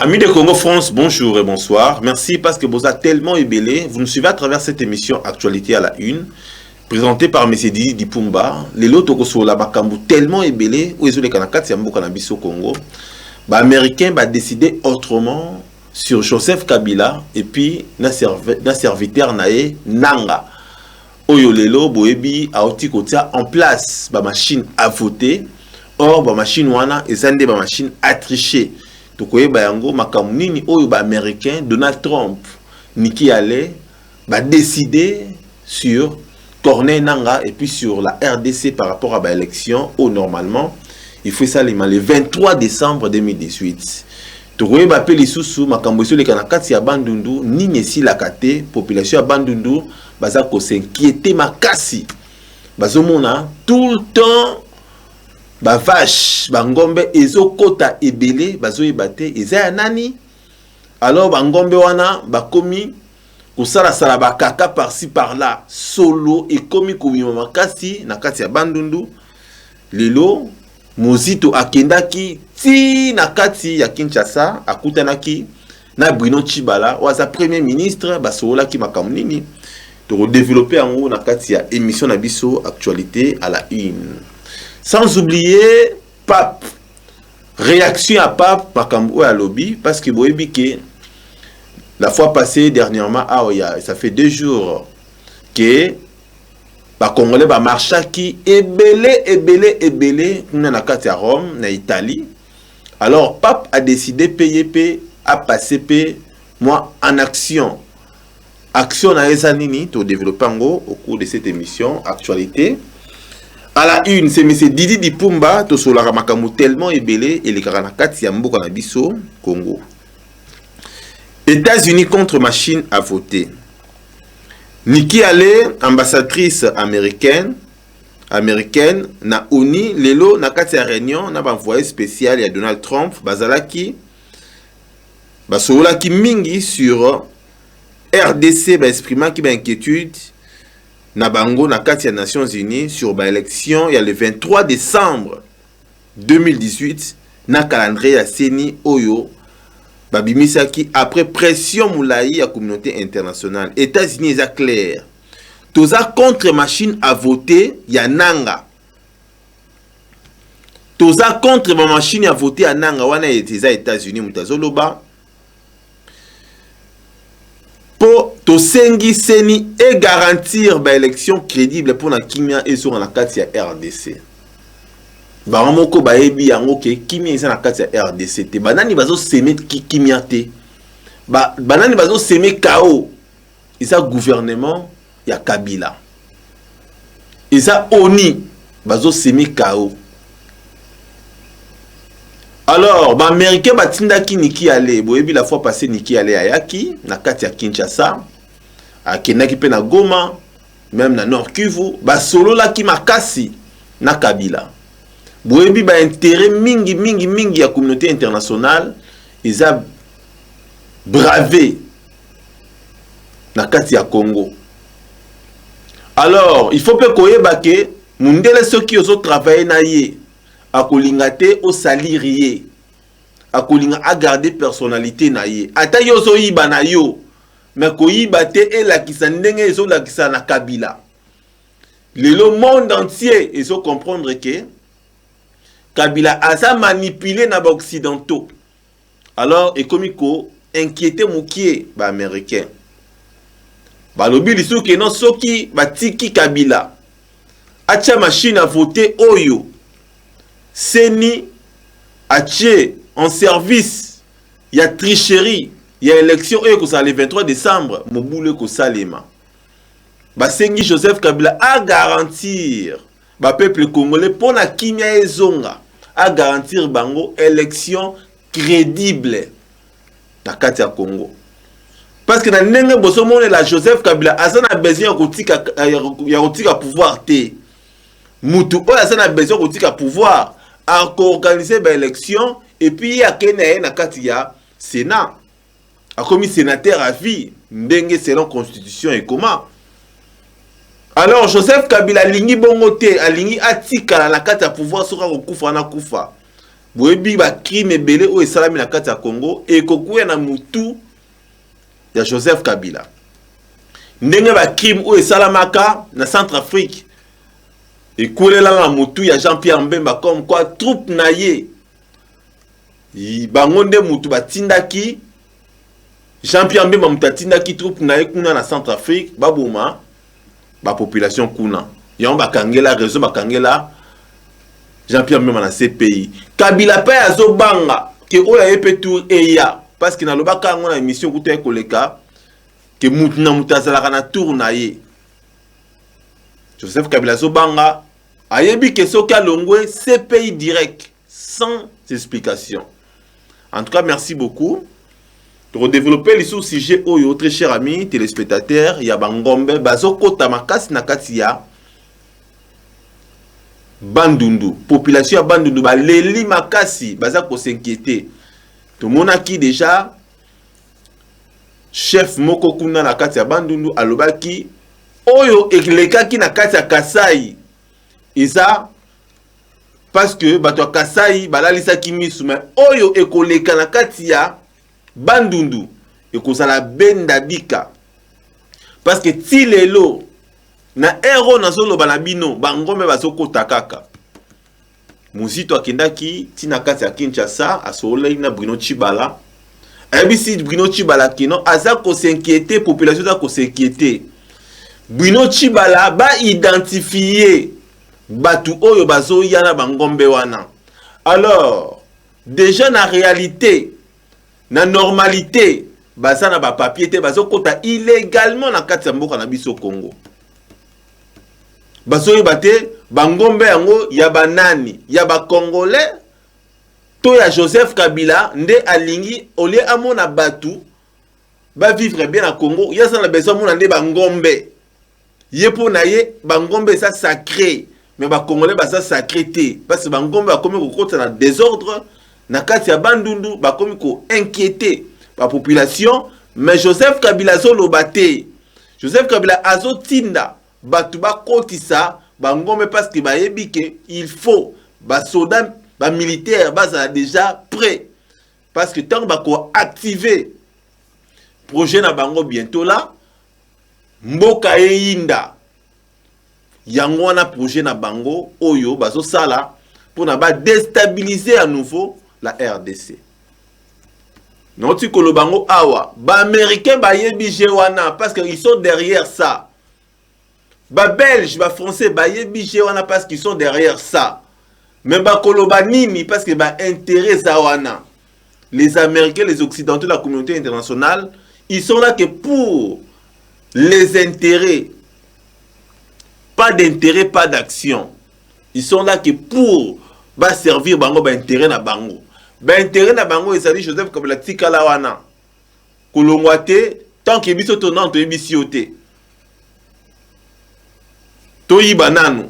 Amis de Congo France, bonjour et bonsoir. Merci parce que vous êtes tellement ébélés. Vous nous suivez à travers cette émission Actualité à la une, présentée par M. Didi Dipumba. Les lots sur la Bakambu tellement ébélés, où ils ont les Kanakats Yambo Cannabis au Congo. Les Américains ont décidé autrement sur Joseph Kabila et puis na serviteur nae Nanga. Oyo lelo boebi a oti kotia en place ba machine à voter. Or ba machine wana ezande ba machine à tricher. Tokoyeba yango makambo nini oyo ba américain Donald Trump niki allait ba décider sur Corneille Nanga et puis sur la RDC par rapport à ba élection où normalement il faut ça le 23 décembre 2018. Tokoyeba pe lisusu makambo sur les kanakati ya Bandundu nini si la kate population ya Bandundu baza ko s'inquiéter makasi. Bazomona tout le temps ba vache bangombe ezo kota ebele bazo ebate eza ya nani. Alors bangombe wana bakomi kusala sala bakaka par-ci par-là solo ekomi kubima makasi na kati ya Bandundu. Lelo Mozito akendaki ti na kati ya Kinshasa akutanaki na Bruno Tshibala waza premier ministre basola ki makambo nini to développer en na kati ya émission na biso Actualité à la une. Sans oublier Pape. Réaction à Pape makambo à lobby parce que boyebi que la fois passée dernièrement ça fait 2 jours que ba Congolais ba marchaki ebele na kati ya Rome na Italie. Alors Pape a décidé payer à passer moi en action. Action na ezanini to développer au cours de cette émission Actualité à la une. C'est M. Didi Dipumba to solara makambo tellement ebele et les karanakati ya mboka na biso Congo. États-Unis contre machine à voter. Nikki Haley, ambassadrice américaine na ONU, lelo na kati ya réunion na envoyé spécial ya Donald Trump bazalaki basolaki mingi sur RDC exprimant qui inquiétude na bango na kati ya Nations Unies sur ba élection ya le 23 décembre 2018 na calendrier ya Seni Oyo babimisaki après pression moulaï ya communauté internationale. États-Unis est clair. Toza contre machine à voter ya Nanga. Toza contre ma machine à voter ya Nanga wana eteza États-Unis mutazoloba. Pour tosengi seni et garantir ba élection crédible pour na kimia et sur la kati ya RDC. Baramoko baebi yango ke kimia eza na kati ya RDC te. Banani bazo seme kimia te. Banani bazo seme KO. Isa gouvernement ya Kabila. Isa ONU bazo seme KO. Alors, ba américain batindaki Nikki Haley, boyebi la fois passée Nikki Haley ayaki na kati ya Kinshasa, akendaki pe na Goma, même na Nord Kivu, ba solo la ki makasi na Kabila. Boyebi ba intérêt mingi ya communauté internationale, ils a bravé na kati ya Congo. Alors, il faut pe koyeba ke mundele soki ozo travailler na ye akolinga te o salirié akolinga a garder personnalité na ye ata yo zo yiba na yo mais ko yiba te elakisa ndenge ezo lakisa na Kabila. Le monde entier ezo comprendre que Kabila a sa manipulé na ba occidentaux. Alors ekomiko inquiété mukie ba américain ba lobi lisu ke non soki batiki Kabila acha machine à voter oyo Seni atie en service, il y a tricherie, il y a élection et que ça le 23 décembre, Moboule ko salema. Ba sengi Joseph Kabila a garantir ba peuple congolais pour na kimia ezonga a garantir bango élection crédible na kati ya Congo. Parce que na ndenge boso mone la Joseph Kabila azana besoin ya kotika pouvoir te. Mutu o azana besoin kotika pouvoir à organiser une élection et puis il y a quelqu'un na kati ya Sénat a commis sénateur à vie ndenge selon constitution et comment. Alors Joseph Kabila lingi bongote alingi atika na kati ya pouvoir soka ko kufa na kufa boyebi ba crime ebele o esalami na kati ya Congo et kokuya na mutu ya Joseph Kabila. Ndenge ba crime o esalamaka na Centrafrique et koulela na mutu ya Jean-Pierre Mbemba comme quoi troupe na ye bango nde mutu batindaki Jean-Pierre Mbemba mutu atindaki troupe na ye kuna na Centrafrique baboma ba population kuna yon bakangela réseau bakangela Jean-Pierre Mbemba na CPI. Kabila pe azobanga ke oya yepe tour eya parce que na lobaka ngo na émission kuta koleka ke mutu na mutu azalaka na tour na ye. Joseph Kabila azobanga ayebi ke soki alongwe CPI direct sans explication. En tout cas, merci beaucoup. Pour développer les sous-sujets oyo, très chers amis téléspectateurs, ya bangombe bazokota makasi na kati ya Bandundu, population ya Bandundu ba leli makasi baza ko s'inquiéter. Tout monde qui déjà chef moko kuna na kati ya Bandundu alobaki oyo eklekaki na kati ya Kasai. Isa parce que bato ya Kasai balalisa kimisu mais oyo ekoleka na kati ya Bandundu ekozala benda bika parce que ti lelo na ero na zolo banabino bangombe bazokota kaka muzito akendaki tina kati ya Kinshasa asolei na Bruno Chibala abisi Bruno Chibala kino aza ko s'inquiéter population za ko s'inquiéter Bruno Chibala ba identifier batu oyo bazoya na bangombe wana. Alors déjà na réalité na normalité baza na ba papier te bazokota illégalement na kati ya mboka na biso Congo. Bazoyi bate bangombe yango ya banani ya ba congolais to ya Joseph Kabila nde alingi olie amona batu ba vivre bien na Congo ya sana besoin mona nde bangombe yepo na ye bangombe ça sacré mais ba congolais ba ça sacré te parce que bangombe ba komi ko kota na désordre na kati ya Bandundu ba komi ko inquiéter ba population mais Joseph Kabila zo lobate Joseph Kabila azo tinda batu ba kotisa bangombe parce que ba yebike il faut ba soldats ba militaires baza déjà prêt parce que tant ba ko activer projet na bango bientôt là mboka eyinda yango wana projet na bango oyo bazo sala pour na ba déstabiliser à nouveau la RDC. Noti kolobango awa ba américain ba yebi wana parce que ils sont derrière ça. Ba belge ba français ba yebi wana parce qu'ils sont derrière ça. Mais ba koloba nini parce que ba intérêt za wana. Les américains, les occidentaux, la communauté internationale, ils sont là que pour les intérêts. Pas d'intérêt, pas d'action. Ils sont là que pour ba servir bango ba intérêt na bango. Ba intérêt na bango ezali Joseph Kabila tikala wana. Kolongwate tant que biso tonant to ebisiote. Toyi bananu.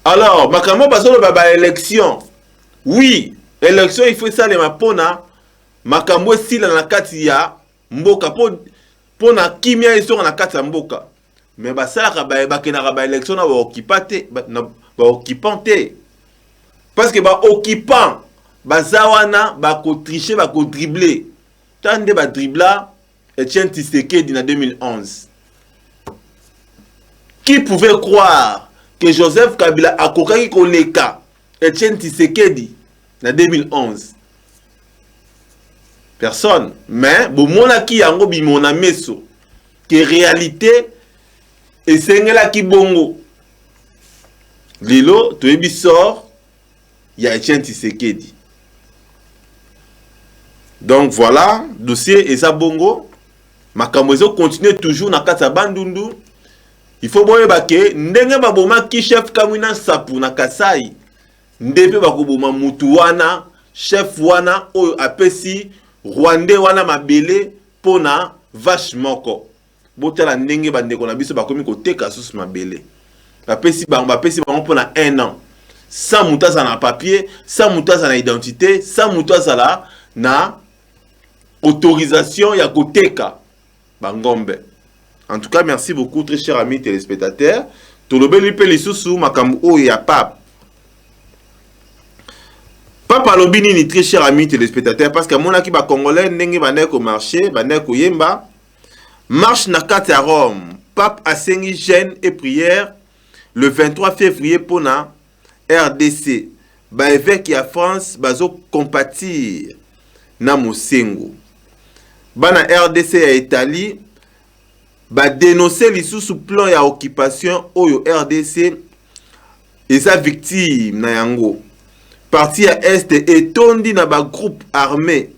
Alors, makambo basolo ba élection. Oui, élection il faut ça les mapona makambo sila na kati ya mboka pona kimia iso na kati ya mboka. Mais basala ba kenaka ba élection na ba occupante ba occupante parce que ba occupant bazawana ba ko tricher ba ko dribbler tande ba dribbla Etienne Tshisekedi en 2011. Qui pouvait croire que Joseph Kabila a kokaki koleka Etienne Tshisekedi en 2011? Personne. Mais bomona ki yango bimona meso que réalité et sengela ki bongo lilo toyebi sort ya Etienne Tshisekedi. Donc voilà, dossier eza bongo makambo ezo continuer toujours na kati ya Bandundu. Il faut boyeba ke ndenge baboma ki chef Kamwina Sapu na Kasai ndepe bakoboma mutu wana chef wana oyo apesi Rwandais wana mabele pona vache moko. Botala ndenge bandeko na biso bakomi koteka susu mabele. Bapesi bango pona 1 an. Sans mutaza na papier, sans mutaza na identité, sans mutaza na autorisation ya koteka bangombe. En tout cas, merci beaucoup très chers amis téléspectateurs. Tolobeli pe lisusu makambu o ya pape Papa Lobini ni très cher ami téléspectateur parce que mon aki ba congolais ndenge ba nek au marché, ba nek au yemba. Marche na kati à Rome. Pape asengi jeûne et prière le 23 février pour na RDC. Ba évêque ya France bazo compatir na mosengo. Bana RDC ya Italie ba dénoncer lisusu plan ya occupation oyo RDC eza victime na yango. Parti à Est et tondi na ba groupe armé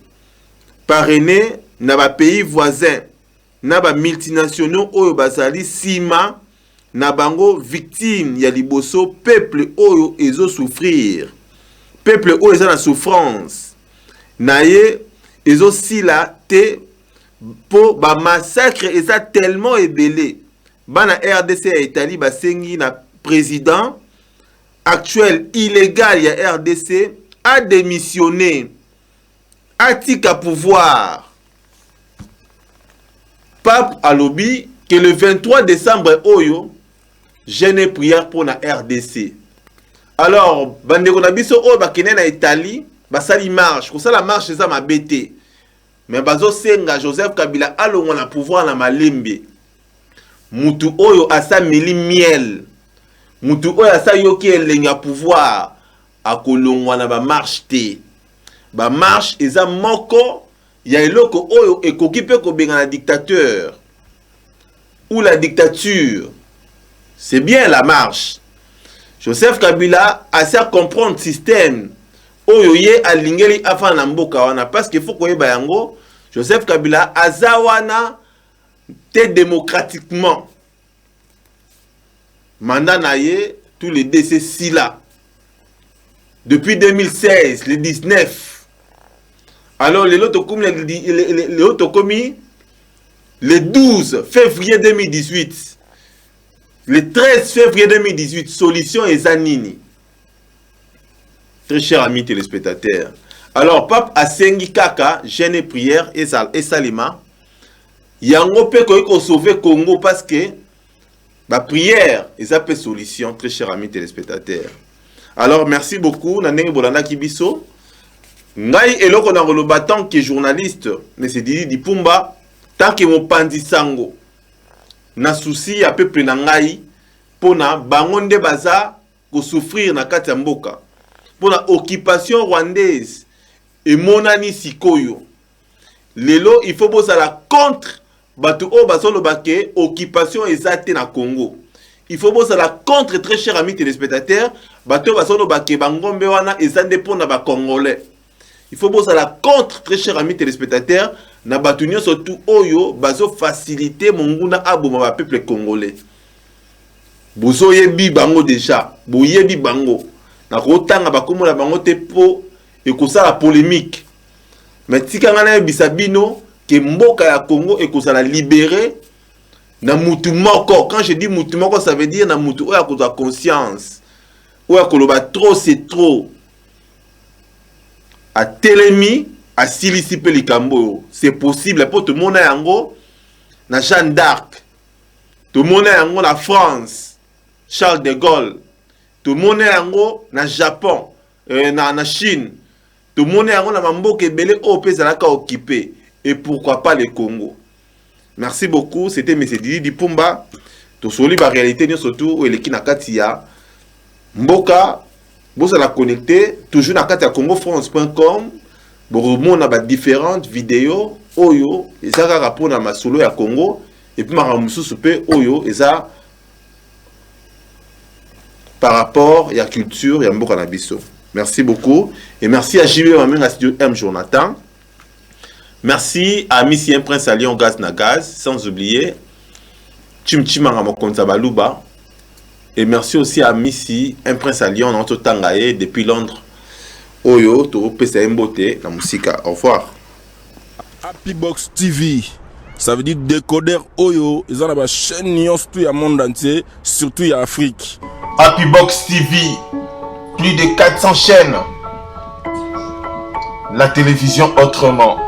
parrainé na ba pays voisins na ba multinationaux oyo bazali sima na bango victime ya liboso peuple oyo ezo souffrir peuple oyo eza na souffrance na ye ezo sila te po ba massacre eza tellement ebele bana RDC ya Italie basengi na président actuel illégal ya RDC a démissionné a tika pouvoir. Pape alobi que le 23 décembre oyo jeûne et prière pour la RDC. Alors bandeko na biso oyo bakene na Italie basali marche ko sala marche eza mabete mais bazo senga Joseph Kabila alongo na pouvoir na malembe mutu oyo asa mili miel mutu oyo asa yoki elenga pouvoir akolongwa na ba marche te ba marche eza moko ya eloko oyo ekoki pe ko benga na dictateur ou la dictature. C'est bien la marche. Joseph Kabila a sa comprendre système oyo ye alingeli afa na mboka wana parce que faut koyeba yango Joseph Kabila azawana te démocratiquement mandat na ye tous les décès si là depuis 2016 le 19. Alors les autres commis le 12 février 2018. Le 13 février 2018, solution et zanini. Très cher ami téléspectateur. Alors, Pape Asengi Kaka, jeûne et prière et salima. Yango pe ko sauver Congo parce que la prière est une solution, très cher ami téléspectateur. Alors, merci beaucoup. Nanenge Bolanda Kibiso. Ngai eloko na le battant qui est journaliste, mais c'est Didi Dipumba, tant que mon pandi sango. Na souci à peuple na ngai pona bangonde baza ko souffrir na kati ya mboka pona occupation rwandaise et monani sikoyo lelo il faut bosa la contre batu o basolo bake occupation ezate na Congo. Il faut bosa la contre très cher ami téléspectateur batu basolo bake bangombe wana ezande pona ba congolais. Il faut bosa la contre très cher ami téléspectateur na batunyo surtout oyo bazo faciliter monguna aboma ba peuple congolais. Bozo yebi bango déjà, bo yebi bango. Na kotanga bakomo la bango te po e la polémique. Mais tika ngana bisabino ke mboka ya Congo e la libérer na mutu moko. Quand je dis mutu moko ça veut dire na mutu oya ko conscience. Oya koloba trop c'est trop. A telemi a silisipe likambo c'est possible pour tout le monde yango na Jeanne d'Arc tout le monde yango na France Charles de Gaulle tout le monde yango na Japon na Chine tout le monde yango na mamboka ebele o pezalaka occupé et pourquoi pas le Congo. Merci beaucoup, c'était M. Didi Dipumba to soli ba réalité ni surtout eleki na kati ya mboka vous allez connecter toujours na kati ya congofrance.com. Bon, on a différentes vidéos oyo et ça rapport na masolo ya Congo et puis maramusu soupe oyo et ça par rapport à la culture ya mboka na biso. Merci beaucoup et merci à JB Mamen à Studio M Jonathan. Merci à Missien Prince à Lyon Gaz na Gaz sans oublier Chimchimanga Mokonza Baluba et merci aussi à Missy un Prince à Lyon notre Tangaye depuis Londres. Oyo, to pesa mbote na musika. Au revoir. Happy Box TV, ça veut dire décodeur Oyo, ils ont la chaîne tout le monde entier, surtout en Afrique. Happy Box TV, plus de 400 chaînes. La télévision autrement.